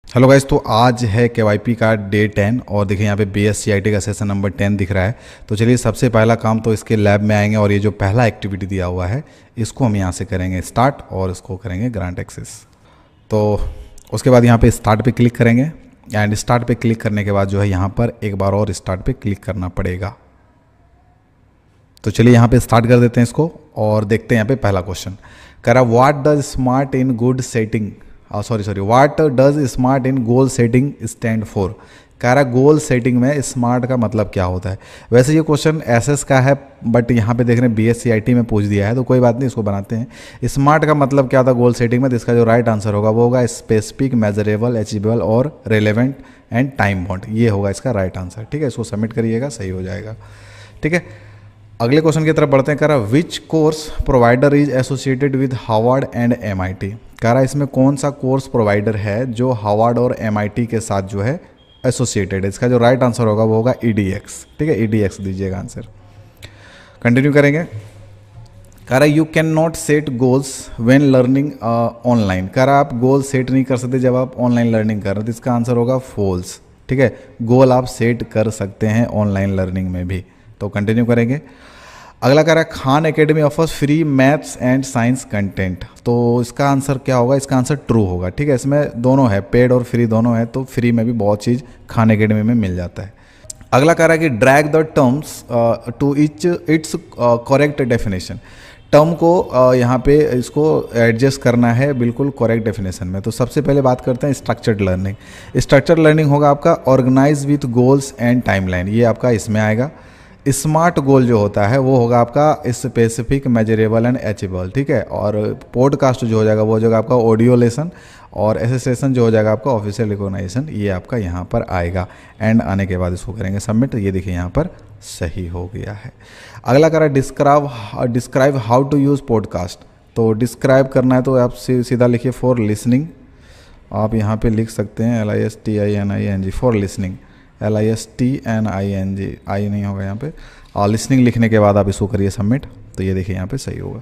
Hello guys, तो आज है केवाईपी का डे 10 और देखिए यहाँ पे बीएससीआईटी का सेशन नंबर 10 दिख रहा है। तो चलिए सबसे पहला काम तो इसके लैब में आएंगे और ये जो पहला एक्टिविटी दिया हुआ है इसको हम यहाँ से करेंगे स्टार्ट और इसको करेंगे ग्रांट एक्सेस। तो उसके बाद यहाँ पे स्टार्ट पे क्लिक करेंगे एंड स्टार्ट पे क्लिक करने के बाद जो है यहाँ पर एक बार और स्टार्ट पे क्लिक करना पड़ेगा। तो चलिए यहाँ पे स्टार्ट कर देते हैं इसको और देखते हैं यहाँ पे पहला क्वेश्चन कह रहा what does smart in good setting what does smart in goal setting stand for. कह रहा गोल सेटिंग में स्मार्ट का मतलब क्या होता है। वैसे ये क्वेश्चन एसएस का है बट यहाँ पे देख रहे हैं बीएससीआईटी में पूछ दिया है, तो कोई बात नहीं, इसको बनाते हैं। स्मार्ट का मतलब क्या था गोल सेटिंग में, तो इसका जो राइट आंसर होगा वो होगा स्पेसिफिक, मेजरेबल, अचीवेबल और रेलेवेंट एंड टाइम बाउंड। ये होगा इसका राइट आंसर। ठीक है, इसको सबमिट करिएगा, सही हो जाएगा। ठीक है, अगले क्वेश्चन की तरफ बढ़ते हैं। कह रहा which course provider is associated with Harvard and MIT. कह रहा इसमें कौन सा कोर्स प्रोवाइडर है जो हार्वर्ड और एमआईटी के साथ जो है एसोसिएटेड है। इसका जो राइट आंसर होगा वो होगा ईडीएक्स। ठीक है, ईडीएक्स दीजिएगा आंसर। कंटिन्यू करेंगे। कह रहा you can not set goals when learning online. कह रहा आप गोल सेट नहीं कर सकते जब आप ऑनलाइन लर्निंग कर रहे हो, तो इसका आंसर होगा फॉल्स। ठीक है, गोल आप सेट कर सकते हैं ऑनलाइन लर्निंग में भी। तो कंटिन्यू करेंगे। अगला कह रहा है Khan academy offers free maths and science content. तो इसका आंसर क्या होगा, इसका आंसर ट्रू होगा। ठीक है, इसमें दोनों है, पेड और फ्री दोनों है, तो फ्री में भी बहुत चीज़ खान एकेडमी में मिल जाता है। अगला कह रहा है कि drag the terms to its correct definition. Term को यहाँ पे इसको एडजस्ट करना है बिल्कुल करेक्ट डेफिनेशन में। तो सबसे पहले बात करते हैं स्ट्रक्चर्ड लर्निंग। स्ट्रक्चर्ड लर्निंग होगा आपका organise with goals and timeline, ये आपका इसमें आएगा। स्मार्ट गोल जो होता है वो होगा आपका स्पेसिफिक, मेजरेबल एंड अचीवेबल। ठीक है, और पॉडकास्ट जो हो जाएगा वो हो जाएगा आपका ऑडियो लेसन, और एसेसेशन जो हो जाएगा आपका ऑफिशियल रिकॉग्नाइजेशन, ये आपका यहाँ पर आएगा। एंड आने के बाद इसको करेंगे सबमिट। ये देखिए यहाँ पर सही हो गया है। अगला कह रहा है describe how to use podcast. तो डिस्क्राइब करना है तो आप सीधा लिखिए फॉर लिसनिंग। आप यहाँ पे लिख सकते हैं LISTINING फॉर लिसनिंग, LISTNING, आई नहीं होगा यहाँ पे। और लिसनिंग लिखने के बाद आप इसको करिए सबमिट। तो ये देखिए यहाँ पे सही होगा।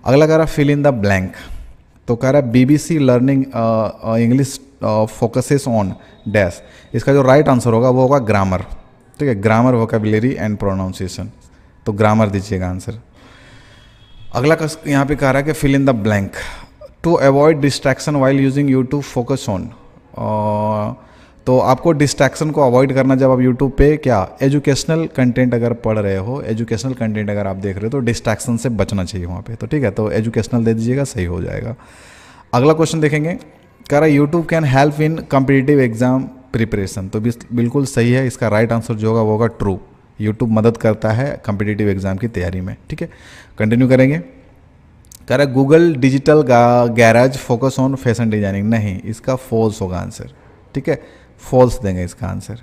अगला कह रहा फिल इन द ब्लैंक। तो कह रहा है BBC learning English focuses on dash. इसका जो राइट आंसर होगा वो होगा ग्रामर। ठीक है, ग्रामर, वोकेबुलरी एंड प्रोनाउंसिएशन। तो ग्रामर दीजिएगा आंसर। अगला यहाँ पे कह रहा है कि fill in the blank to avoid distraction while using YouTube focus on. तो आपको डिस्ट्रैक्शन को अवॉइड करना जब आप यूट्यूब पे क्या एजुकेशनल कंटेंट अगर पढ़ रहे हो, एजुकेशनल कंटेंट अगर आप देख रहे हो, तो डिस्ट्रैक्शन से बचना चाहिए वहाँ पे। तो ठीक है, तो एजुकेशनल दे दीजिएगा, सही हो जाएगा। अगला क्वेश्चन देखेंगे। कह रहा YouTube can help in competitive exam preparation. तो बिल्कुल सही है, इसका राइट आंसर जो होगा वो होगा ट्रू। यूट्यूब मदद करता है कम्पिटिटिव एग्जाम की तैयारी में। ठीक है, कंटिन्यू करेंगे। कह रहा Google digital garage focus on fashion designing. नहीं, इसका फॉल्स होगा आंसर। ठीक है, फॉल्स देंगे इसका आंसर।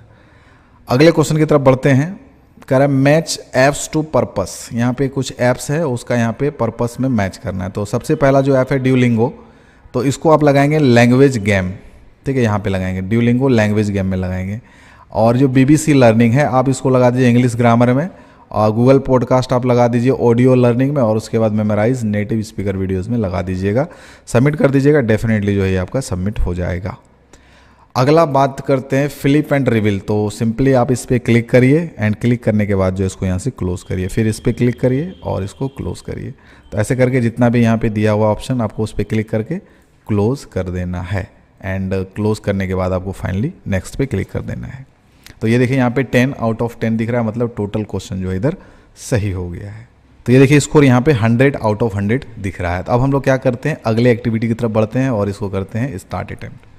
अगले क्वेश्चन की तरफ बढ़ते हैं। कह रहा है मैच ऐप्स टू पर्पस। यहाँ पे कुछ ऐप्स है, उसका यहाँ पे पर्पस में मैच करना है। तो सबसे पहला जो ऐप है ड्यूलिंगो, तो इसको आप लगाएंगे लैंग्वेज गेम। ठीक है, यहाँ पे लगाएंगे ड्यूलिंगो, लैंग्वेज गेम में लगाएंगे। और जो BBC लर्निंग है आप इसको लगा दीजिए इंग्लिश ग्रामर में, और गूगल पॉडकास्ट आप लगा दीजिए ऑडियो लर्निंग में, और उसके बाद मेमोराइज नेटिव स्पीकर वीडियोज़ में लगा दीजिएगा। सबमिट कर दीजिएगा, डेफिनेटली जो है आपका सबमिट हो जाएगा। अगला बात करते हैं फ्लिप एंड रिवील। तो सिंपली आप इस पर क्लिक करिए एंड क्लिक करने के बाद जो इसको यहाँ से क्लोज करिए, फिर इस पर क्लिक करिए और इसको क्लोज करिए। तो ऐसे करके जितना भी यहाँ पे दिया हुआ ऑप्शन आपको उस पर क्लिक करके क्लोज कर देना है। एंड क्लोज करने के बाद आपको फाइनली नेक्स्ट पे क्लिक कर देना है। तो ये देखिए यहाँ पे 10 आउट ऑफ 10 दिख रहा है, मतलब टोटल क्वेश्चन जो है इधर सही हो गया है। तो ये देखिए स्कोर यहाँ पे 100 आउट ऑफ 100 दिख रहा है। तो अब हम लोग क्या करते हैं, अगले एक्टिविटी की तरफ बढ़ते हैं और इसको करते हैं स्टार्ट अटेम्प्ट।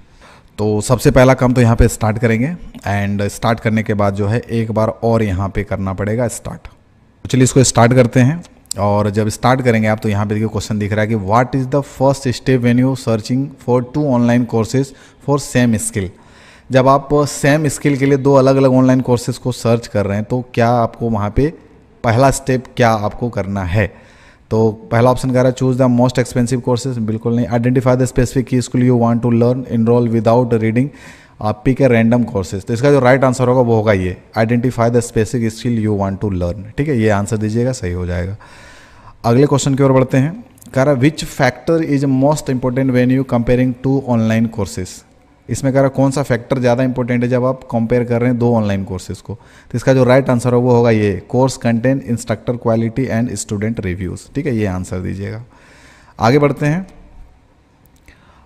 तो सबसे पहला काम तो यहाँ पे स्टार्ट करेंगे एंड स्टार्ट करने के बाद जो है एक बार और यहाँ पे करना पड़ेगा स्टार्ट। तो चलिए इसको स्टार्ट करते हैं। और जब स्टार्ट करेंगे आप तो यहाँ पे देखिए क्वेश्चन दिख रहा है कि what is the first step when you searching for 2 online courses for same skill. जब आप सेम स्किल के लिए 2 अलग अलग ऑनलाइन कोर्सेज को सर्च कर रहे हैं तो क्या आपको वहाँ पे पहला स्टेप क्या आपको करना है। तो पहला ऑप्शन कह रहा है choose the most expensive courses. बिल्कुल नहीं। Identify the specific key skill you want to learn, enrol without reading, pick a random courses. तो इसका जो राइट आंसर होगा वो होगा ये, identify the specific skill you want to learn. ठीक है, ये आंसर दीजिएगा, सही हो जाएगा। अगले क्वेश्चन की ओर बढ़ते हैं। कह रहा which factor is most important when you comparing 2 online courses. इसमें कह रहा है कौन सा फैक्टर ज़्यादा इंपॉर्टेंट है जब आप कंपेयर कर रहे हैं दो ऑनलाइन कोर्सेज को, तो इसका जो राइट आंसर है वो होगा ये, course content, instructor quality and student reviews. ठीक है, ये आंसर दीजिएगा। आगे बढ़ते हैं।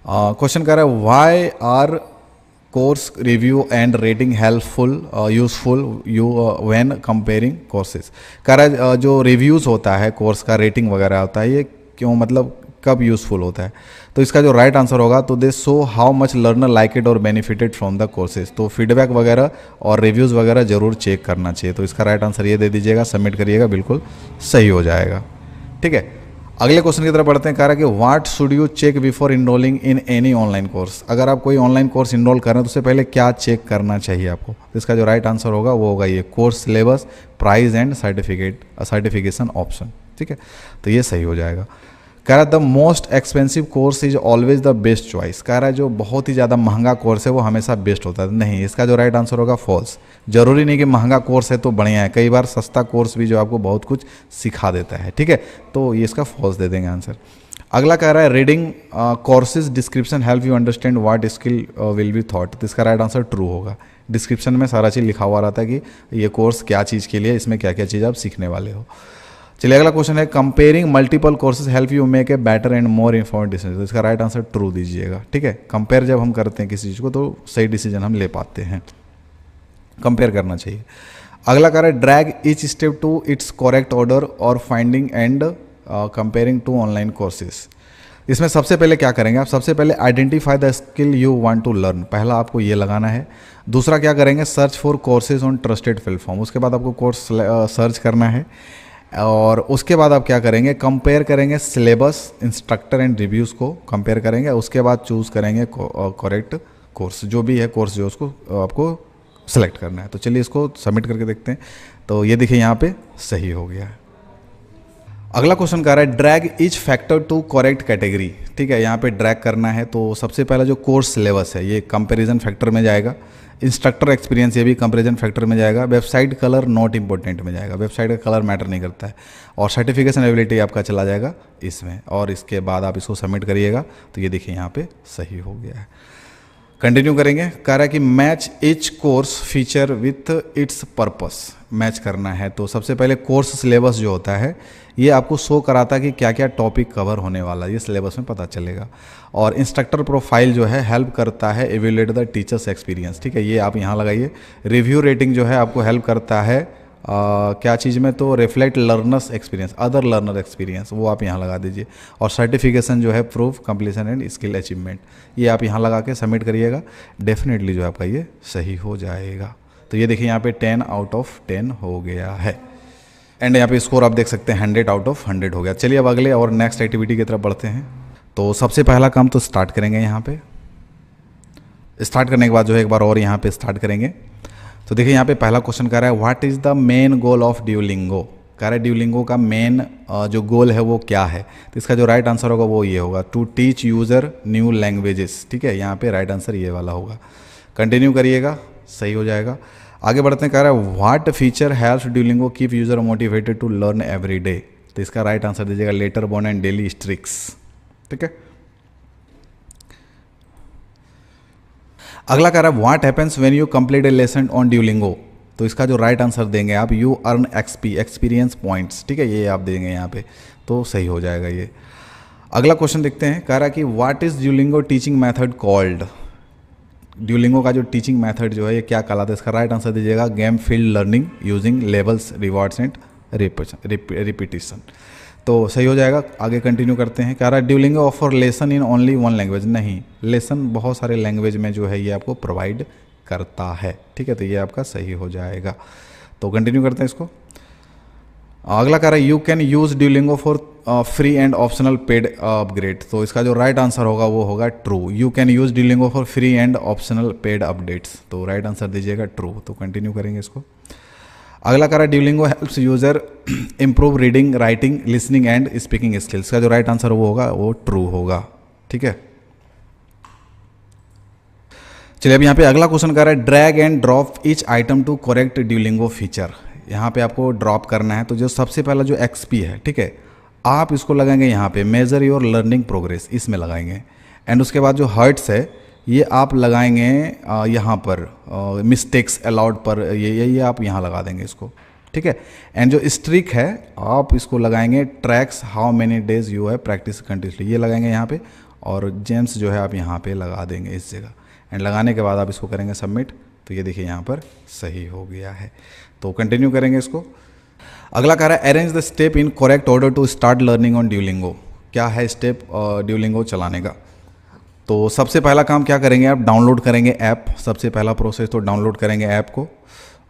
क्वेश्चन कह रहा है why are course review and rating helpful useful you when comparing courses. कह रहा है जो रिव्यूज़ होता है कोर्स का, रेटिंग वगैरह होता है, ये क्यों, मतलब कब यूज़फुल होता है, तो इसका जो राइट आंसर होगा, तो दे show how much learner like it और बेनिफिटेड फ्रॉम द कोर्सेज। तो फीडबैक वगैरह और रिव्यूज़ वगैरह जरूर चेक करना चाहिए। तो इसका राइट आंसर ये दे दीजिएगा, सबमिट करिएगा, बिल्कुल सही हो जाएगा। ठीक है, अगले क्वेश्चन की तरफ बढ़ते हैं। कह रहा है कि what should you check before enrolling in any online course. अगर आप कोई ऑनलाइन कोर्स इनरोल कर रहे हैं तो उससे पहले क्या चेक करना चाहिए आपको, तो इसका जो राइट आंसर होगा वो होगा ये, course syllabus, price and certification option. ठीक है, तो ये सही हो जाएगा। कह रहा है the most expensive course is always the best choice. कह रहा है जो बहुत ही ज़्यादा महंगा कोर्स है वो हमेशा बेस्ट होता है, नहीं, इसका जो राइट आंसर होगा फॉल्स। जरूरी नहीं कि महंगा कोर्स है तो बढ़िया है, कई बार सस्ता कोर्स भी जो आपको बहुत कुछ सिखा देता है। ठीक है, तो ये इसका फॉल्स दे देंगे आंसर। अगला कह रहा है reading courses description help you understand what skill will be thought. तो इसका राइट आंसर ट्रू होगा। डिस्क्रिप्शन में सारा चीज़ लिखा हुआ रहता है कि ये कोर्स क्या चीज़ के लिए, इसमें क्या क्या चीज़ आप सीखने वाले हो। चलिए अगला क्वेश्चन है comparing multiple courses help you make a better and more informed decision. तो इसका राइट आंसर ट्रू दीजिएगा। ठीक है, कंपेयर जब हम करते हैं किसी चीज़ को तो सही डिसीजन हम ले पाते हैं, कंपेयर करना चाहिए। अगला कह रहा है drag each step to its correct order और finding and comparing to online courses. इसमें सबसे पहले क्या करेंगे आप, सबसे पहले identify the skill you want to learn, पहला आपको ये लगाना है। दूसरा क्या करेंगे, search for courses on trusted platform, उसके बाद आपको कोर्स सर्च करना है। और उसके बाद आप क्या करेंगे, कंपेयर करेंगे सिलेबस, इंस्ट्रक्टर एंड रिव्यूज़ को कंपेयर करेंगे। उसके बाद चूज़ करेंगे करेक्ट कोर्स, जो भी है कोर्स जो उसको आपको सेलेक्ट करना है। तो चलिए इसको सबमिट करके देखते हैं। तो ये देखिए यहाँ पे सही हो गया है। अगला क्वेश्चन कह रहा है drag each factor to correct category. ठीक है, यहाँ पे ड्रैग करना है। तो सबसे पहला जो कोर्स सिलेबस है ये कंपैरिजन फैक्टर में जाएगा, इंस्ट्रक्टर एक्सपीरियंस ये भी कंपैरिजन फैक्टर में जाएगा, वेबसाइट कलर नॉट इंपॉर्टेंट में जाएगा, वेबसाइट का कलर मैटर नहीं करता है, और सर्टिफिकेशन एबिलिटी आपका चला जाएगा इसमें। और इसके बाद आप इसको सबमिट करिएगा। तो ये देखिए यहाँ पे सही हो गया है। कंटिन्यू करेंगे। कह रहा है कि match each course feature with its purpose, match करना है। तो सबसे पहले कोर्स सिलेबस जो होता है ये आपको शो कराता है कि क्या क्या टॉपिक कवर होने वाला है, ये सिलेबस में पता चलेगा। और इंस्ट्रक्टर प्रोफाइल जो है हेल्प करता है एवेल्युएट द टीचर्स एक्सपीरियंस। ठीक है, ये आप यहाँ लगाइए। रिव्यू रेटिंग जो है आपको हेल्प करता है क्या चीज़ में, तो reflect learners experience, other learner experience, वो आप यहाँ लगा दीजिए। और सर्टिफिकेशन जो है proof completion and skill achievement, ये आप यहाँ लगा के सबमिट करिएगा। डेफिनेटली जो आपका ये सही हो जाएगा। तो ये देखिए यहाँ पे 10 आउट ऑफ 10 हो गया है। एंड यहाँ पे स्कोर आप देख सकते हैं 100 आउट ऑफ 100 हो गया। चलिए अब अगले और नेक्स्ट एक्टिविटी की तरफ बढ़ते हैं। तो सबसे पहला काम तो स्टार्ट करेंगे। यहाँ पे स्टार्ट करने के बाद जो है एक बार और यहाँ पे स्टार्ट करेंगे। तो देखिए यहाँ पे पहला क्वेश्चन कह रहा है what is the main goal of Duolingo. कह रहा है ड्यूलिंगो का मेन जो गोल है वो क्या है। तो इसका जो राइट आंसर होगा वो ये होगा, to teach user new languages. ठीक है, यहाँ पे राइट आंसर ये वाला होगा। कंटिन्यू करिएगा, सही हो जाएगा। आगे बढ़ते हैं। कह रहा है what feature helps Duolingo keep user motivated to learn every day. तो इसका राइट आंसर दीजिएगा leaderboard and daily streaks. ठीक है, अगला कह रहा है what happens when you complete a lesson on Duolingo. तो इसका जो राइट आंसर देंगे आप, you earn XP, experience points. ठीक है, ये आप देंगे यहाँ पे, तो सही हो जाएगा ये। अगला क्वेश्चन देखते हैं। कह रहा है कि what is Duolingo teaching method called. Duolingo का जो टीचिंग मेथड जो है ये क्या कहलाता है। इसका राइट आंसर दीजिएगा game field learning using levels, rewards and repetition. तो सही हो जाएगा। आगे कंटिन्यू करते हैं। कह रहा है Duolingo offer lesson in only one language. नहीं, लेसन बहुत सारे लैंग्वेज में जो है ये आपको प्रोवाइड करता है। ठीक है, तो ये आपका सही हो जाएगा। तो कंटिन्यू करते हैं इसको। अगला कह रहा है you can use Duolingo for free and optional paid upgrade. तो इसका जो राइट आंसर होगा वो होगा true. You can use Duolingo for free and optional paid updates. तो राइट आंसर दीजिएगा ट्रू। तो कंटिन्यू करेंगे इसको। अगला कह रहा है Duolingo helps user improve reading, writing, listening and speaking skills. का जो राइट आंसर वो होगा वो ट्रू होगा। ठीक है, चलिए अब यहाँ पे अगला क्वेश्चन कर रहा है drag and drop each item to correct Duolingo feature. यहाँ पे आपको ड्रॉप करना है। तो जो सबसे पहला जो एक्सपी है, ठीक है, आप इसको लगाएंगे यहाँ पे मेजर योर लर्निंग प्रोग्रेस, इसमें लगाएंगे। एंड उसके बाद जो हर्ट्स है ये आप लगाएंगे यहाँ पर मिस्टेक्स अलाउड पर, ये आप यहाँ लगा देंगे इसको, ठीक है। एंड जो स्ट्रिक है आप इसको लगाएंगे tracks how many days you है प्रैक्टिस कंटिन्यूसली, ये लगाएंगे यहाँ पे, और जेम्स जो है आप यहाँ पे लगा देंगे इस जगह। एंड लगाने के बाद आप इसको करेंगे सबमिट, तो ये देखिए यहाँ पर सही हो गया है। तो कंटिन्यू करेंगे इसको। अगला कह रहा है arrange the step in correct order to start learning on Duolingo. क्या है स्टेप ड्यूलिंगो चलाने का? तो सबसे पहला काम क्या करेंगे आप, डाउनलोड करेंगे ऐप। सबसे पहला प्रोसेस तो डाउनलोड करेंगे ऐप को,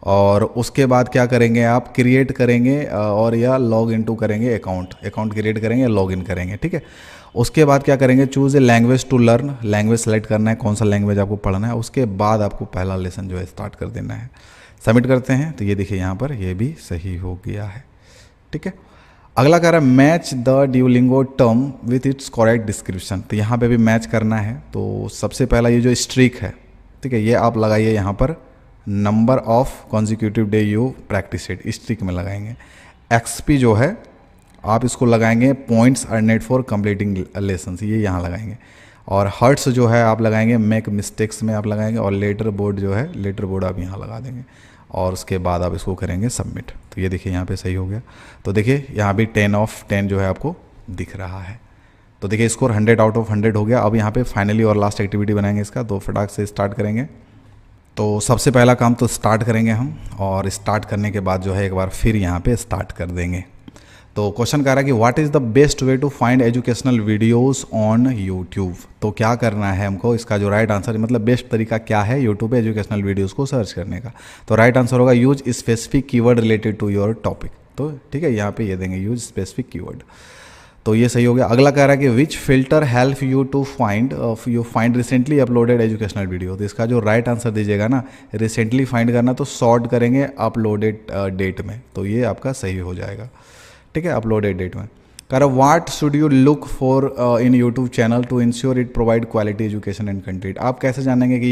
और उसके बाद क्या करेंगे आप, क्रिएट करेंगे और या लॉग इनटू करेंगे अकाउंट क्रिएट करेंगे, लॉग इन करेंगे, ठीक है। उसके बाद क्या करेंगे, choose a language to learn, language select करना है, कौन सा लैंग्वेज आपको पढ़ना है। उसके बाद आपको पहला लेसन जो है स्टार्ट कर देना है। सबमिट करते हैं, तो ये देखिए यहाँ पर ये भी सही हो गया है, ठीक है। अगला कह रहा है match the Duolingo term with its correct description. तो यहाँ पे भी मैच करना है। तो सबसे पहला ये जो स्ट्रीक है, ठीक है, ये आप लगाइए यहाँ पर number of consecutive day you practice it, streak में लगाएंगे। एक्सपी जो है आप इसको लगाएंगे पॉइंट्स अर्नेड फॉर कंप्लीटिंग लेसन्स, ये यहाँ लगाएंगे। और हर्ट्स जो है आप लगाएंगे मेक मिस्टेक्स में आप लगाएंगे, और लेटर बोर्ड जो है लेटर बोर्ड आप यहाँ लगा देंगे, और उसके बाद आप इसको करेंगे सबमिट। तो ये देखिए यहाँ पे सही हो गया। तो देखिए यहाँ भी 10 ऑफ 10 जो है आपको दिख रहा है। तो देखिए स्कोर 100 आउट ऑफ 100 हो गया। अब यहाँ पे फाइनली और लास्ट एक्टिविटी बनाएंगे इसका, तो फटाक से स्टार्ट करेंगे। तो सबसे पहला काम तो स्टार्ट करेंगे हम, और स्टार्ट करने के बाद जो है एक बार फिर यहाँ पे स्टार्ट कर देंगे। तो क्वेश्चन कह रहा है कि what is the best way to find educational videos on YouTube. तो क्या करना है हमको, इसका जो राइट आंसर मतलब बेस्ट तरीका क्या है यूट्यूब पे एजुकेशनल वीडियोस को सर्च करने का। तो राइट आंसर होगा use specific keyword related to your topic. तो ठीक है, यहाँ पे ये देंगे यूज स्पेसिफिक कीवर्ड, तो ये सही हो गया। अगला कह रहा है कि which filter help you to find recently uploaded educational video. तो इसका जो राइट आंसर दीजिएगा ना, रिसेंटली फाइंड करना तो सॉर्ट करेंगे अपलोडेड डेट में, तो ये आपका सही हो जाएगा, ठीक है, अपलोडेड डेट में। कह रहा what should you look for in YouTube channel to ensure it provide quality education and content. आप कैसे जानेंगे कि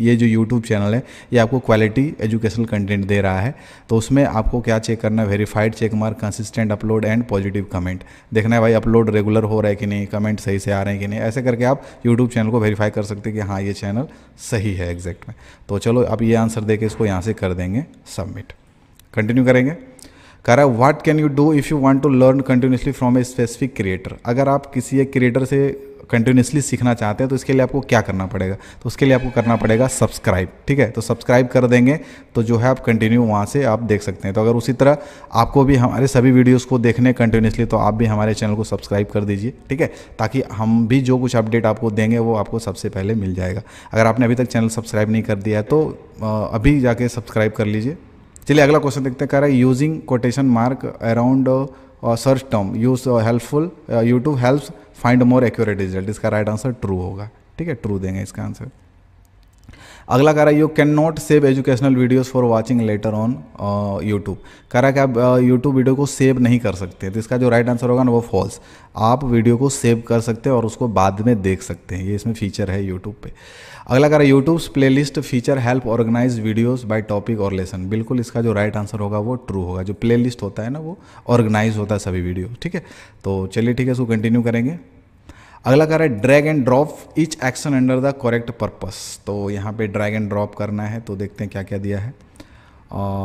ये जो यूट्यूब चैनल है ये आपको क्वालिटी एजुकेशनल कंटेंट दे रहा है। तो उसमें आपको क्या चेक करना है, verified check mark, consistent upload and positive comment. देखना है भाई अपलोड रेगुलर हो रहा है कि नहीं, कमेंट सही से आ रहे हैं कि नहीं। ऐसे करके आप यूट्यूब चैनल को वेरीफाई कर सकते हैं कि हाँ ये चैनल सही है एग्जैक्ट में। तो चलो अब ये आंसर दे के इसको यहाँ से कर देंगे सबमिट। कंटिन्यू करेंगे। कह रहा है what can you do if you want to learn continuously from a specific creator. अगर आप किसी एक क्रिएटर से कंटिन्यूसली सीखना चाहते हैं तो इसके लिए आपको क्या करना पड़ेगा, तो उसके लिए आपको करना पड़ेगा सब्सक्राइब, ठीक है। तो सब्सक्राइब कर देंगे तो जो है आप कंटिन्यू वहाँ से आप देख सकते हैं। तो अगर उसी तरह आपको भी हमारे सभी वीडियोस को देखने कंटिन्यूसली, तो आप भी हमारे चैनल को सब्सक्राइब कर दीजिए, ठीक है, ताकि हम भी जो कुछ अपडेट आपको देंगे वो आपको सबसे पहले मिल जाएगा। अगर आपने अभी तक चैनल सब्सक्राइब नहीं कर दिया है तो अभी जाके सब्सक्राइब कर लीजिए। चलिए अगला क्वेश्चन देखते हैं। कह रहा है using quotation mark around search term use helpful YouTube helps find more accurate result. इसका राइट आंसर ट्रू होगा, ठीक है, ट्रू देंगे इसका आंसर। अगला कह रहा है you can not save educational videos for watching later on YouTube. कह रहा है कि आप यूट्यूब वीडियो को सेव नहीं कर सकते, तो इसका जो राइट आंसर होगा ना वो फॉल्स। आप वीडियो को सेव कर सकते हैं और उसको बाद में देख सकते हैं, ये इसमें फीचर है यूट्यूब पे। अगला कह रहा है YouTube's playlist feature help organise videos by topic और लेसन। बिल्कुल इसका जो राइट आंसर होगा वो ट्रू होगा। जो प्लेलिस्ट होता है ना वो ऑर्गेनाइज होता है सभी वीडियो, ठीक है। तो चलिए ठीक है, इसको कंटिन्यू करेंगे। अगला कह रहा है drag and drop each action under the correct purpose. तो यहाँ पे ड्रैग एंड ड्रॉप करना है, तो देखते हैं क्या क्या दिया है।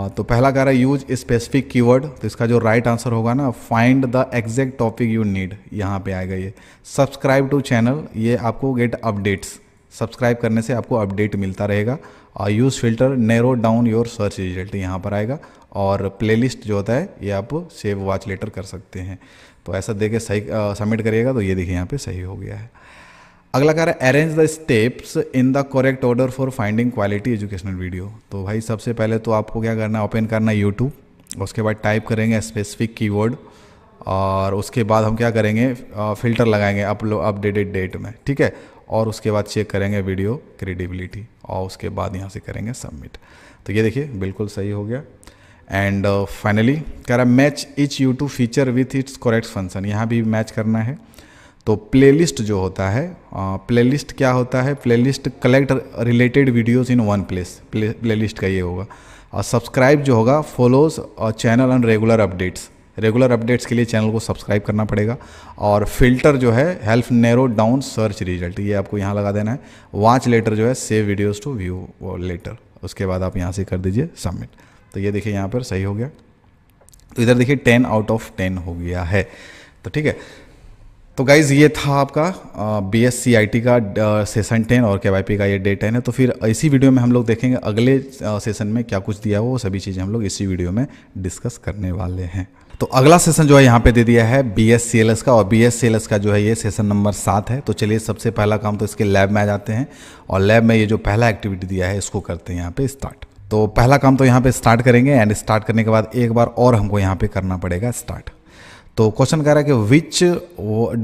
तो पहला कह रहा है यूज स्पेसिफिक कीवर्ड। तो इसका जो राइट आंसर होगा ना find the exact topic you need, यहाँ पे आएगा ये। सब्सक्राइब टू चैनल, ये आपको गेट अपडेट्स, सब्सक्राइब करने से आपको अपडेट मिलता रहेगा। Use filter narrow down your search result, यहाँ पर आएगा। और प्लेलिस्ट जो होता है ये आप सेव वॉच लेटर कर सकते हैं। तो ऐसा देके सही सबमिट करिएगा, तो ये देखिए यहाँ पे सही हो गया है। अगला कह रहा है arrange the steps in the correct order for finding quality educational video. तो भाई सबसे पहले तो आपको क्या करना है, ओपन करना है यूट्यूब, उसके बाद टाइप करेंगे स्पेसिफिक कीवर्ड, और उसके बाद हम क्या करेंगे फ़िल्टर लगाएंगे अपडेटेड डेट में, ठीक है। और उसके बाद चेक करेंगे वीडियो क्रेडिबिलिटी, और उसके बाद यहाँ से करेंगे सबमिट। तो ये देखिए बिल्कुल सही हो गया। एंड फाइनली कह रहा है match each YouTube feature with its correct function. यहाँ भी मैच करना है। तो प्लेलिस्ट जो होता है, प्लेलिस्ट क्या होता है, playlist collect related videos in one place, playlist का ये होगा। और सब्सक्राइब जो होगा follows channel and regular updates, regular updates के लिए चैनल को सब्सक्राइब करना पड़ेगा। और फिल्टर जो है help narrow down search result, ये आपको यहाँ लगा देना है। वॉच लेटर जो है save videos to view later, उसके बाद आप यहाँ से कर दीजिए सबमिट। तो ये देखिए यहाँ पर सही हो गया। तो इधर देखिए 10 आउट ऑफ 10 हो गया है। तो ठीक है, तो गाइज़ ये था आपका BSc का सेशन 10 और KYP का ये डे 10 है। तो फिर इसी वीडियो में हम लोग देखेंगे अगले सेशन में क्या कुछ दिया वो सभी चीज़ें हम लोग इसी वीडियो में डिस्कस करने वाले हैं। तो अगला सेशन जो है यहाँ पे दे दिया है BSCLS का, और BSCLS का जो है ये सेशन नंबर 7 है। तो चलिए सबसे पहला काम तो इसके लैब में आ जाते हैं, और लैब में ये जो पहला एक्टिविटी दिया है इसको करते हैं यहाँ पे स्टार्ट। तो पहला काम तो यहाँ पे स्टार्ट करेंगे, एंड स्टार्ट करने के बाद एक बार और हमको यहाँ पे करना पड़ेगा स्टार्ट। तो क्वेश्चन कह रहा है कि विच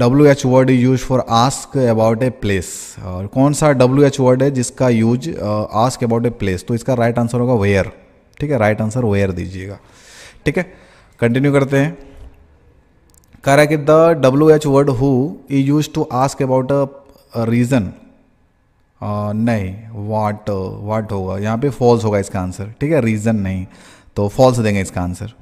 WH word use for ask about a place, और कौन सा WH वर्ड है जिसका use ask about a place. तो इसका राइट आंसर होगा वेयर। ठीक है, राइट आंसर वेयर दीजिएगा। ठीक है, कंटिन्यू करते हैं। कह रहा है कि the WH word who is use to ask about a reason, नहीं वाट होगा यहाँ पे, फॉल्स होगा इसका आंसर। ठीक है, रीजन नहीं, तो फॉल्स देंगे इसका आंसर।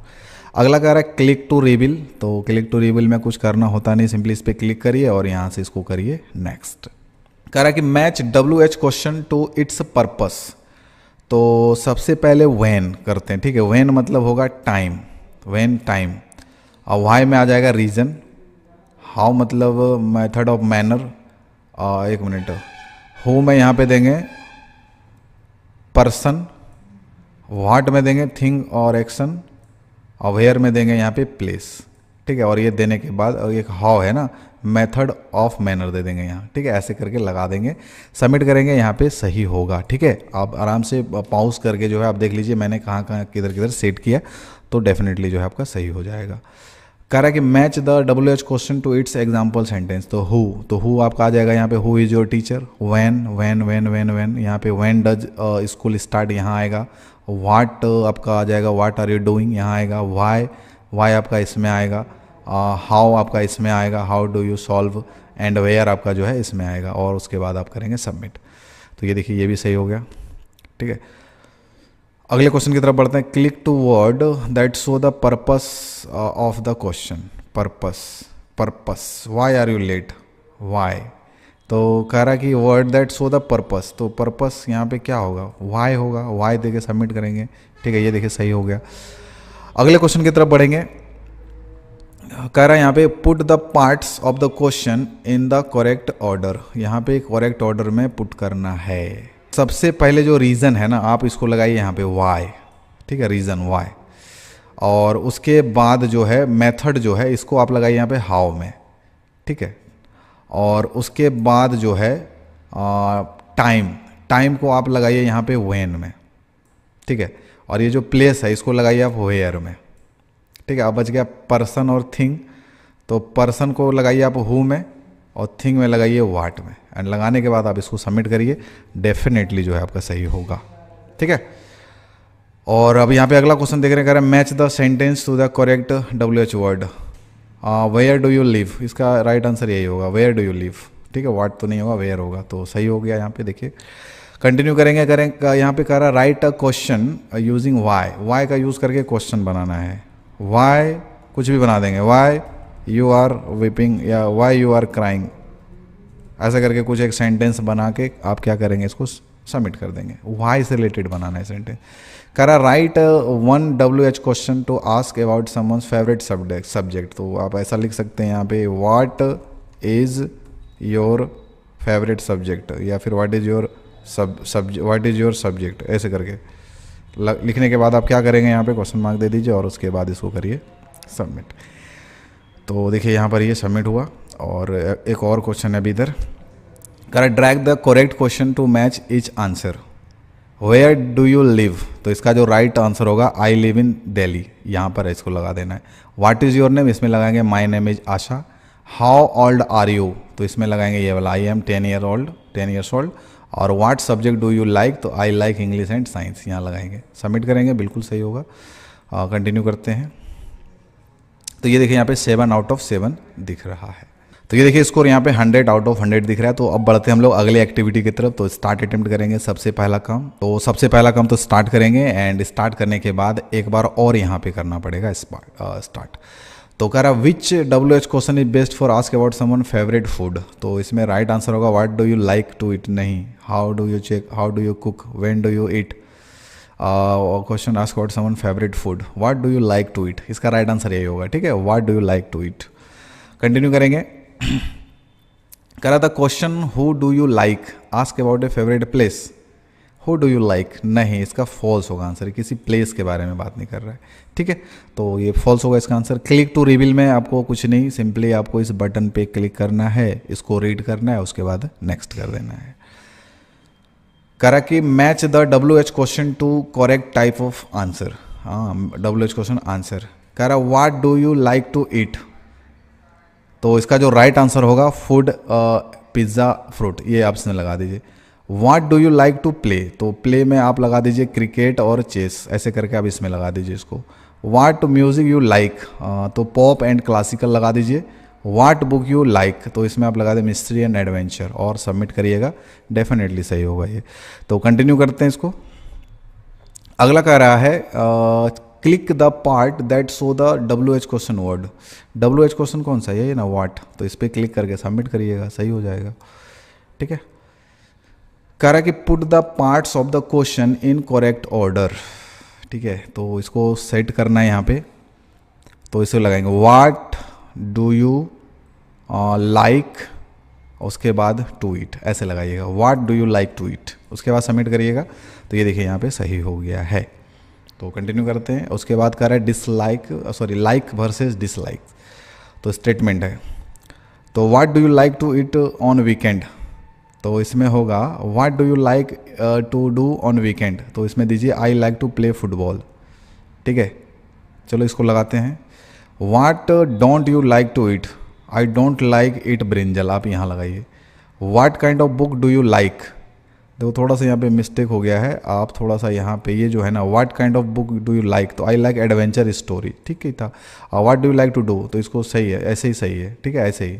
अगला कह रहा है क्लिक टू रिवील, तो क्लिक टू रिवील में कुछ करना होता नहीं, सिंपली इस पर क्लिक करिए और यहाँ से इसको करिए नेक्स्ट। कह रहा है कि match WH question to its purpose, तो सबसे पहले व्हेन करते हैं। ठीक है, व्हेन मतलब होगा टाइम, व्हेन टाइम, और वाई में आ जाएगा रीजन, हाउ मतलब मेथड ऑफ मैनर, एक मिनट, हु में यहाँ पे देंगे पर्सन, व्हाट में देंगे थिंग और एक्शन, और वेयर में देंगे यहाँ पे प्लेस। ठीक है, और ये देने के बाद और एक हाउ है ना, मेथड ऑफ मैनर दे देंगे यहाँ। ठीक है, ऐसे करके लगा देंगे, सबमिट करेंगे, यहाँ पे सही होगा। ठीक है, आप आराम से पॉज करके जो है आप देख लीजिए मैंने कहाँ कहाँ किधर किधर सेट किया, तो डेफिनेटली जो है आपका सही हो जाएगा। कह रहा है कि match the WH question to its example sentence, तो हु आपका आ जाएगा यहाँ पे, who is your teacher, when यहाँ पे व्हेन डज स्कूल स्टार्ट यहाँ आएगा, वाट आपका आ जाएगा, वाट आर यू डूइंग यहाँ आएगा, वाई आपका इसमें आएगा, हाउ आपका इसमें आएगा, how do you solve, and where आपका जो है इसमें आएगा, और उसके बाद आप करेंगे सबमिट। तो ये देखिए ये भी सही हो गया। ठीक है, अगले क्वेश्चन की तरफ बढ़ते हैं। Click to word that show the purpose of the question, purpose, why are you late, why. तो कह रहा है कि word that show the purpose, तो पर्पस यहाँ पे क्या होगा, वाई होगा, वाई देके सबमिट करेंगे। ठीक है, ये देखिए सही हो गया। अगले क्वेश्चन की तरफ बढ़ेंगे। कह रहा है यहाँ पे put the parts of the question in the correct order, यहाँ पे करेक्ट ऑर्डर में पुट करना है। सबसे पहले जो रीज़न है ना आप इसको लगाइए यहाँ पे वाई। ठीक है, रीज़न वाई, और उसके बाद जो है मेथड जो है इसको आप लगाइए यहाँ पे हाउ में। ठीक है, और उसके बाद जो है टाइम को आप लगाइए यहाँ पे व्हेन में। ठीक है, और ये जो प्लेस है इसको लगाइए आप वेयर में। ठीक है, अब बच गया पर्सन और थिंग, तो पर्सन को लगाइए आप हु में, और थिंग में लगाइए वाट में, एंड लगाने के बाद आप इसको सबमिट करिए, डेफिनेटली जो है आपका सही होगा। ठीक है, और अब यहाँ पे अगला क्वेश्चन देख रहे हैं, match the sentence to the correct WH word, where do you live, इसका राइट आंसर यही होगा, वेयर डू यू लिव। ठीक है, वाट तो नहीं होगा, वेयर होगा, तो सही हो गया। यहाँ पे देखिए कंटिन्यू करेंगे, यहाँ पे कह रहा है write a question using why का यूज़ करके क्वेश्चन बनाना है। वाई कुछ भी बना देंगे, वाई यू आर वीपिंग या वाई यू आर क्राइंग, ऐसा करके कुछ एक सेंटेंस बना के आप क्या करेंगे, इसको सबमिट कर देंगे। वाई से रिलेटेड बनाना है सेंटेंस। कह रहा write 1 WH question to ask about someone's favourite subject, तो आप ऐसा लिख सकते हैं यहाँ पे what is your favourite subject, या फिर व्हाट इज योर सब्जेक्ट, ऐसे करके लिखने के बाद आप क्या करेंगे, यहाँ पे क्वेश्चन मार्क दे दीजिए और उसके बाद इसको करिए सबमिट। तो देखिए यहाँ पर ये सबमिट हुआ। और एक और क्वेश्चन है अभी इधर, correct drag the correct question to match each answer, where do you live, तो इसका जो राइट आंसर होगा आई लिव इन दिल्ली, यहाँ पर इसको लगा देना है। व्हाट इज़ योर नेम, इसमें लगाएंगे my name is Asha. How old are you, तो इसमें लगाएंगे ये वाला आई एम 10 ईयर्स ओल्ड। और what subject do you like, तो I like English and science, यहाँ लगाएंगे, सबमिट करेंगे, बिल्कुल सही होगा। कंटिन्यू करते हैं। तो ये देखिए यहाँ पे 7 आउट ऑफ 7 दिख रहा है। तो ये देखिए स्कोर यहाँ पे 100 आउट ऑफ 100 दिख रहा है। तो अब बढ़ते हैं हम लोग अगले एक्टिविटी की तरफ। तो स्टार्ट अटेम्प्ट करेंगे सबसे पहला काम। तो सबसे पहला काम तो स्टार्ट करेंगे, एंड स्टार्ट करने के बाद एक बार और यहाँ पे करना पड़ेगा स्टार्ट। तो कह रहा which WH question is best for ask about someone favourite food. तो इसमें राइट आंसर होगा what do you like to eat, नहीं how do you check, how do you cook, when do you eat. Question ask about someone favourite food, what do you like to eat, इसका right answer यही होगा। ठीक है, what do you like to eat. Continue करेंगे। कह रहा था question who do you like ask about A favourite place, who do you like, नहीं इसका फॉल्स होगा आंसर, किसी प्लेस के बारे में बात नहीं कर रहा है। ठीक है, तो ये फॉल्स होगा इसका आंसर। क्लिक टू रिवील में आपको कुछ नहीं, सिंपली आपको इस बटन पे क्लिक करना है, इसको रीड करना है, उसके बाद नेक्स्ट कर देना है। करा कि match the WH question to correct type of answer. हाँ, WH क्वेश्चन आंसर। कह रहा what do you like to eat, तो इसका जो राइट आंसर होगा फूड, पिज्ज़ा, फ्रूट, ये आप इसमें लगा दीजिए। What do you like to play, तो प्ले में आप लगा दीजिए क्रिकेट और चेस, ऐसे करके आप इसमें लगा दीजिए इसको। व्हाट म्यूज़िक यू लाइक, तो पॉप एंड क्लासिकल लगा दीजिए। व्हाट बुक यू लाइक, तो इसमें आप लगा दें मिस्ट्री एंड एडवेंचर, और सबमिट करिएगा, डेफिनेटली सही होगा ये। तो कंटिन्यू करते हैं इसको। अगला कह रहा है click the part that show the WH question word. WH question कौन सा है, ये ना व्हाट, तो इस पर क्लिक करके सबमिट करिएगा, सही हो जाएगा। ठीक है, कह रहा है कि put the parts of the question in correct order. ठीक है, तो इसको सेट करना है यहाँ पे, तो इसे लगाएंगे व्हाट डू यू लाइक, उसके बाद टू ईट, ऐसे लगाइएगा what do you like to eat, उसके बाद सबमिट करिएगा। तो ये देखिए यहाँ पे सही हो गया है। तो कंटिन्यू करते हैं। उसके बाद कह रहा है dislike, sorry like versus dislike, तो स्टेटमेंट है। तो what do you like to eat on weekend, तो इसमें होगा what do you like to do on weekend, तो इसमें दीजिए I like to play football. ठीक है, चलो इसको लगाते हैं। What don't you like to eat, I don't like eat brinjal, आप यहाँ लगाइए। What kind of book do you like, देखो थोड़ा सा यहाँ पे मिस्टेक हो गया है, आप थोड़ा सा यहाँ पे ये जो है ना what kind of book do you like, तो आई लाइक एडवेंचर स्टोरी, ठीक है था। What do you like to do, तो इसको सही है, ऐसे ही सही है। ठीक है, ऐसे ही,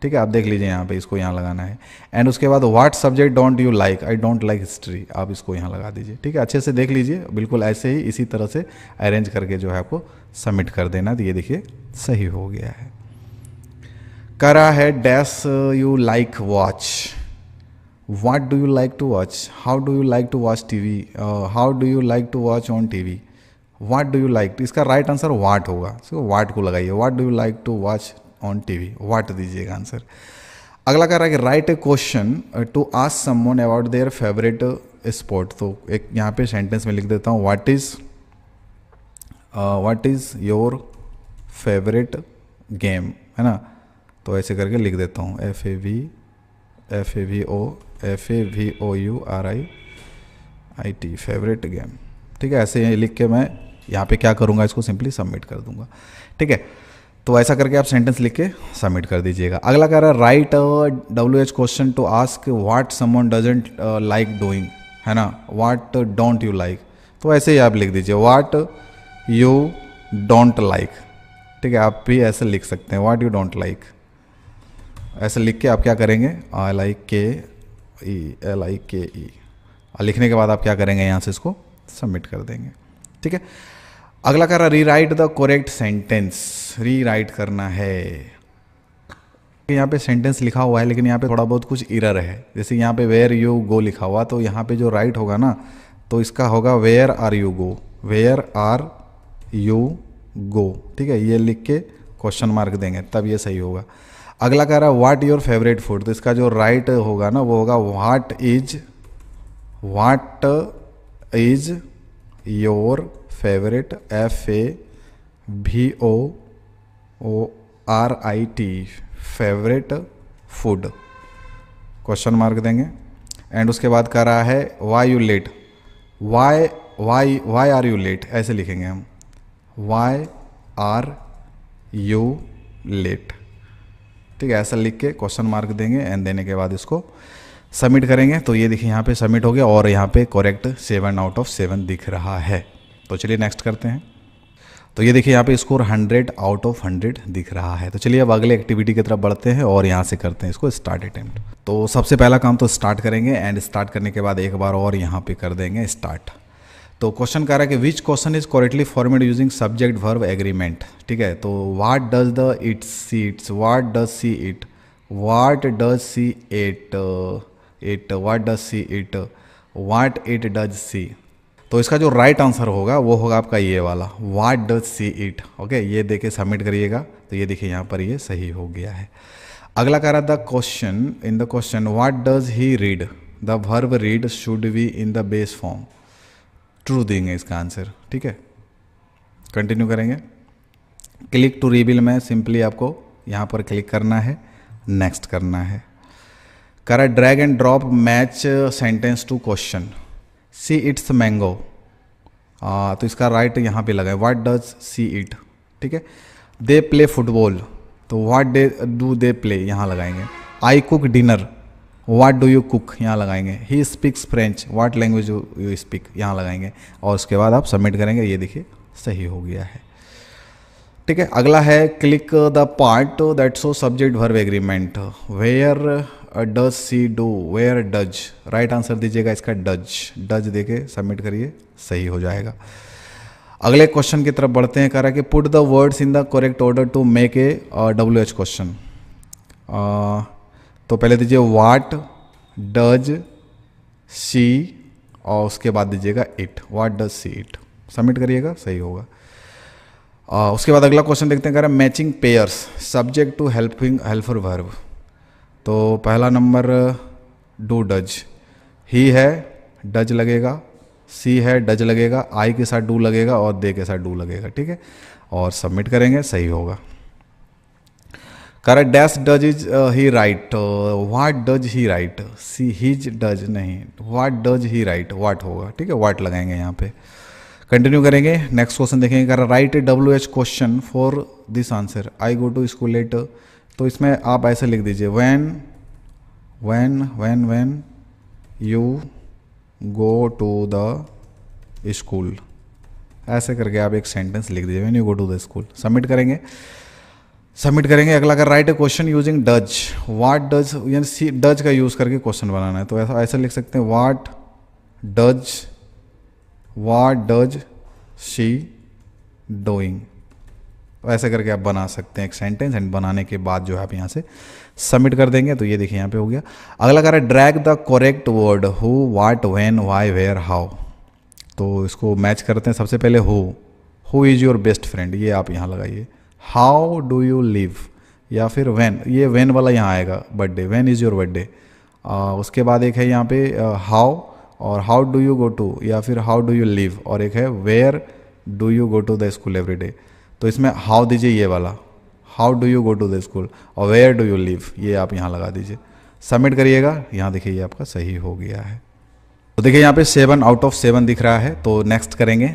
ठीक है, आप देख लीजिए यहाँ पे, इसको यहाँ लगाना है। एंड उसके बाद what subject don't you like, I don't like history, आप इसको यहाँ लगा दीजिए। ठीक है, अच्छे से देख लीजिए, बिल्कुल ऐसे ही इसी तरह से अरेंज करके जो है आपको सबमिट कर देना। तो ये देखिए सही हो गया है। कह रहा है dash you like watch, what do you like to watch, how do you like to watch TV, how do you like to watch on TV, what do you like, इसका राइट आंसर व्हाट होगा, इसको what को लगाइए। What do you like to watch on TV, what दीजिएगा answer. अगला कह रहा है कि write a question to ask someone about their favourite sport, तो एक यहाँ पे सेंटेंस में लिख देता हूँ what is your favourite game, है ना, तो ऐसे करके लिख देता हूँ FAVOURIT फेवरेट गेम। ठीक है, ऐसे लिख के मैं यहाँ पे क्या करूँगा, इसको सिंपली सबमिट कर दूंगा। ठीक है, तो ऐसा करके आप सेंटेंस लिख के सबमिट कर दीजिएगा। अगला कह रहा है write WH question to ask what someone doesn't like doing, है ना, व्हाट डोंट यू लाइक, तो ऐसे ही आप लिख दीजिए व्हाट यू डोंट लाइक। ठीक है, आप भी ऐसे लिख सकते हैं व्हाट यू डोंट लाइक, ऐसे लिख के आप क्या करेंगे LIKE लिखने के बाद आप क्या करेंगे, यहाँ से इसको सबमिट कर देंगे। ठीक है, अगला कह रहा rewrite the correct sentence, rewrite करना है। यहाँ पे सेंटेंस लिखा हुआ है लेकिन यहाँ पे थोड़ा बहुत कुछ एरर है, जैसे यहाँ पे वेयर यू गो लिखा हुआ, तो यहाँ पे जो राइट होगा ना, तो इसका होगा where are you go, where are you go. ठीक है, ये लिख के क्वेश्चन मार्क देंगे तब ये सही होगा। अगला कह रहा है व्हाट योर फेवरेट फूड, तो इसका जो राइट होगा ना वो होगा what is your favourite FAVORIT favourite food, question mark देंगे। एंड उसके बाद कह रहा है why you late, why are you late, ऐसे लिखेंगे हम वाई आर यू लेट। ठीक है, ऐसा लिख के क्वेश्चन मार्क देंगे एंड देने के बाद इसको सबमिट करेंगे। तो ये देखिए यहाँ पे सबमिट हो गया और यहाँ पे करेक्ट 7 आउट ऑफ 7 दिख रहा है। तो चलिए नेक्स्ट करते हैं। तो ये देखिए यहाँ पे स्कोर 100 आउट ऑफ 100 दिख रहा है। तो चलिए अब अगले एक्टिविटी की तरफ बढ़ते हैं और यहाँ से करते हैं इसको स्टार्ट अटेम्प्ट। तो सबसे पहला काम तो स्टार्ट करेंगे एंड स्टार्ट करने के बाद एक बार और यहाँ पे कर देंगे स्टार्ट। तो क्वेश्चन कह रहा है कि which question is correctly formed using subject verb agreement. ठीक है, तो what does the it see its, what does see it, what does see it it, what does see it, what it does see. तो इसका जो right answer होगा वो होगा आपका ये वाला, what does see it. Okay, ये देके सबमिट करिएगा। तो ये देखिए यहाँ पर ये सही हो गया है। अगला कह रहा the question, in the question what does he read, the verb read should be in the base form. True देंगे इसका आंसर। ठीक है, कंटिन्यू करेंगे। क्लिक टू रिवील में सिंपली आपको यहाँ पर क्लिक करना है, नेक्स्ट करना है। कह रहा drag and drop match sentence to question, C it's mango. तो इसका राइट यहाँ पे लगाए, व्हाट डज सी इट। ठीक है, दे प्ले फुटबॉल, तो व्हाट डू दे प्ले यहाँ लगाएंगे। I cook dinner, what do you cook यहाँ लगाएंगे। He speaks French, what language you speak यहाँ लगाएंगे और उसके बाद आप सबमिट करेंगे। ये देखिए सही हो गया है। ठीक है, अगला है click the part that show subject verb agreement, where does see do, where does. Right answer दीजिएगा इसका डज, डज देके सबमिट करिए, सही हो जाएगा। अगले क्वेश्चन की तरफ बढ़ते हैं। कह रहा है कि put the words in the correct order to make a WH question. तो पहले दीजिए व्हाट डज सी और उसके बाद दीजिएगा it, what does see it, submit करिएगा, सही होगा। उसके बाद अगला क्वेश्चन देखते हैं। कह रहा है matching pairs subject to helper verb. तो पहला नंबर डू डज, ही है डज लगेगा, सी है डज लगेगा, आई के साथ डू लगेगा और दे के साथ डू लगेगा। ठीक है, और सबमिट करेंगे, सही होगा। Correct dash does is he write, what does he write, see his does नहीं, what does he write, what होगा। ठीक है, व्हाट लगाएंगे यहाँ पे, कंटिन्यू करेंगे। नेक्स्ट क्वेश्चन देखेंगे। कह रहा right a WH question for this answer, I go to school late. तो इसमें आप ऐसे लिख दीजिए when you go to the school, ऐसे करके आप एक सेंटेंस लिख दीजिए, when you go to the school, submit करेंगे। सबमिट करेंगे। अगला कर right a question using does, what does, यानी सी डज का यूज़ करके क्वेश्चन बनाना है। तो ऐसा ऐसे लिख सकते हैं व्हाट डज शी डूइंग। ऐसे करके आप बना सकते हैं एक सेंटेंस एंड बनाने के बाद जो है आप यहाँ से सबमिट कर देंगे। तो ये देखिए यहाँ पे हो गया। अगला कह रहा है drag the correct word who, what, when, why, where, how. तो इसको मैच करते हैं। सबसे पहले who is your best friend, ये आप यहाँ लगाइए। हाउ डू यू लिव, या फिर व्हेन, ये व्हेन वाला यहाँ आएगा, birthday, when is your birthday. उसके बाद एक है यहाँ पे हाउ, और how do you go to, या फिर हाउ डू यू लिव, और एक है where do you go to the school every day. तो इसमें हाउ दीजिए ये वाला, how do you go to the school, और वेयर डू यू लिव, ये आप यहाँ लगा दीजिए, सबमिट करिएगा। यहाँ देखिए ये आपका सही हो गया है। तो देखिए यहाँ पे 7 आउट ऑफ 7 दिख रहा है। तो नेक्स्ट करेंगे।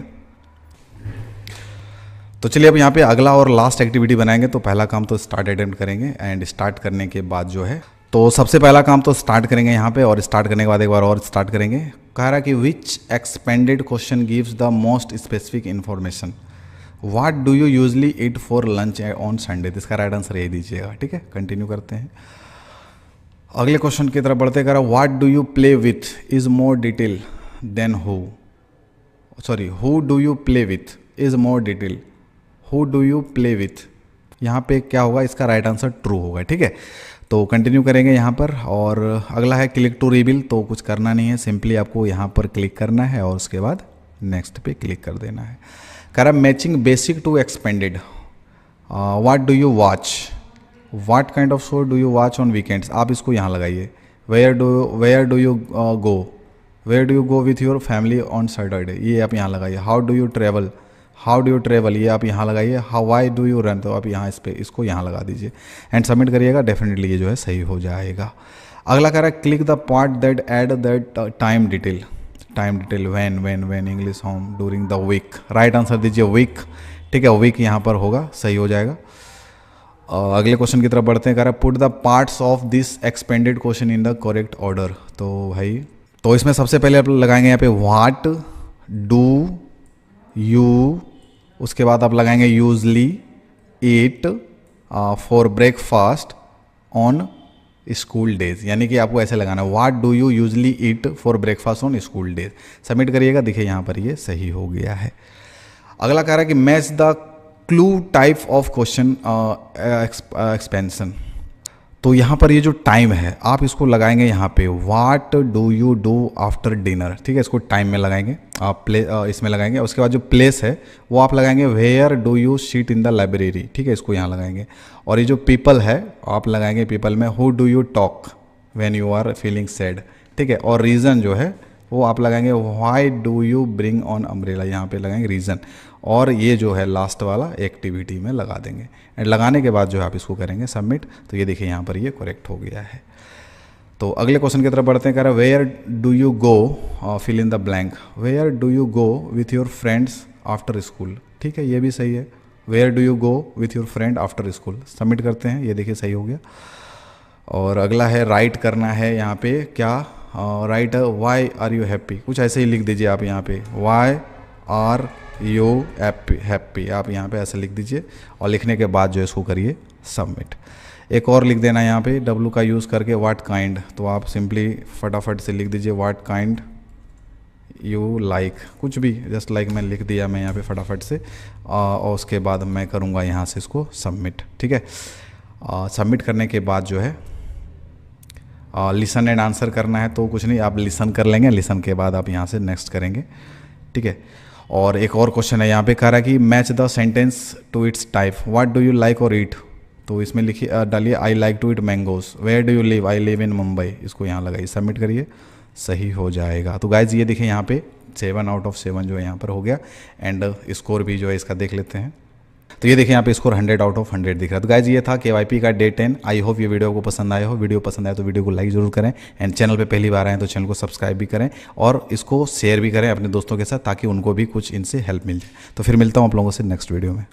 तो चलिए अब यहाँ पे अगला और लास्ट एक्टिविटी बनाएंगे। तो पहला काम तो स्टार्ट अटेम्प्ट करेंगे एंड स्टार्ट करने के बाद जो है, तो सबसे पहला काम तो स्टार्ट करेंगे यहाँ पे, और स्टार्ट करने के बाद एक बार और स्टार्ट करेंगे। कह रहा है कि which expanded question gives the most specific information, what do you usually eat for lunch on Sunday. इसका राइट आंसर यही दीजिएगा। ठीक है, कंटिन्यू करते हैं। अगले क्वेश्चन की तरफ बढ़ते। कह रहा है what do you play with is more detail than who, sorry who do you play with is more detail, who do you play with. यहाँ पे क्या होगा, इसका राइट आंसर ट्रू होगा। ठीक है, तो कंटिन्यू करेंगे यहाँ पर। और अगला है क्लिक टू रिवील। तो कुछ करना नहीं है, सिंपली आपको यहाँ पर क्लिक करना है और उसके बाद नेक्स्ट पे क्लिक कर देना है। कह रहा matching basic to expanded, what do you watch, what kind of show do you watch on weekends, आप इसको यहाँ लगाइए। Where do you go with your family on Saturday, ये आप यहाँ लगाइए। हाउ डू यू ट्रेवल, ये आप यहाँ लगाइए। How why do you run, तो आप यहाँ इसको यहाँ लगा दीजिए एंड सबमिट करिएगा। डेफिनेटली ये जो है सही हो जाएगा। अगला कह रहा है click the part that add that time detail, when English home during the week. Right answer दीजिए वीक। ठीक है, वीक यहाँ पर होगा, सही हो जाएगा। अगले क्वेश्चन की तरफ बढ़ते हैं। कह रहा है put the parts of this expanded question in the correct order. तो भाई, तो इसमें सबसे पहले आप लगाएंगे यहाँ पे व्हाट डू यू उसके बाद आप लगाएंगे usually eat for breakfast on school days, यानी कि आपको ऐसे लगाना है what do you usually eat for breakfast on school days. Submit करिएगा, देखिए यहाँ पर ये सही हो गया है। अगला कह रहा है कि match the clue type of question expansion. तो यहाँ पर ये जो टाइम है आप इसको लगाएंगे यहाँ पे what do you do after dinner, ठीक है, इसको टाइम में लगाएंगे आप, इसमें लगाएंगे। उसके बाद जो प्लेस है वो आप लगाएंगे where do you sit in the library, ठीक है, इसको यहाँ लगाएंगे। और ये जो पीपल है आप लगाएंगे पीपल में who do you talk when you are feeling sad, ठीक है। और रीज़न जो है वो आप लगाएंगे why do you bring an umbrella, यहाँ पे लगाएंगे रीज़न। और ये जो है लास्ट वाला एक्टिविटी में लगा देंगे। एंड लगाने के बाद जो है आप इसको करेंगे सबमिट। तो ये देखिए यहाँ पर ये करेक्ट हो गया है। तो अगले क्वेश्चन की तरफ बढ़ते हैं। कह रहा है where do you go fill in the blank, where do you go with your friends after school, ठीक है, ये भी सही है। Where do you go with your friend after school, submit करते हैं, ये देखिए सही हो गया। और अगला है राइट करना है यहाँ पे क्या, right why are you happy, कुछ ऐसे ही लिख दीजिए आप यहाँ पे वाई आर यू हैप्पी, आप यहाँ पे ऐसे लिख दीजिए। और लिखने के बाद जो है इसको करिए सबमिट। एक और लिख देना यहाँ पे डब्लू का यूज़ करके व्हाट काइंड, तो आप सिंपली फटाफट से लिख दीजिए व्हाट काइंड यू लाइक, कुछ भी जस्ट लाइक मैं लिख दिया मैं यहाँ पे फटाफट से। और उसके बाद मैं करूँगा यहाँ से इसको सबमिट, ठीक है। सबमिट करने के बाद जो है लिसन एंड आंसर करना है, तो कुछ नहीं आप लिसन कर लेंगे, लिसन के बाद आप यहाँ से नेक्स्ट करेंगे, ठीक है। और एक और क्वेश्चन है यहाँ पे कह रहा है कि match the sentence to its type, what do you like और ईट, तो इसमें लिखिए डालिए I like to eat mangoes. Where do you live, I live in Mumbai, इसको यहाँ लगाइए, सबमिट करिए, सही हो जाएगा। तो गाइज ये देखिए यहाँ पे 7 आउट ऑफ 7 जो है यहाँ पर हो गया। एंड स्कोर भी जो है इसका देख लेते हैं। तो ये देखिए यहाँ पे स्कोर 100 आउट ऑफ 100 दिख रहा है। तो गाइज ये था KYP का डे 10। आई होप ये वीडियो को पसंद आया हो। वीडियो पसंद आया तो वीडियो को लाइक जरूर करें। एंड चैनल पे पहली बार आए तो चैनल को सब्सक्राइब भी करें और इसको शेयर भी करें अपने दोस्तों के साथ, ताकि उनको भी कुछ इनसे हेल्प मिल जाए। तो फिर मिलता हूँ आप लोगों से नेक्स्ट वीडियो में।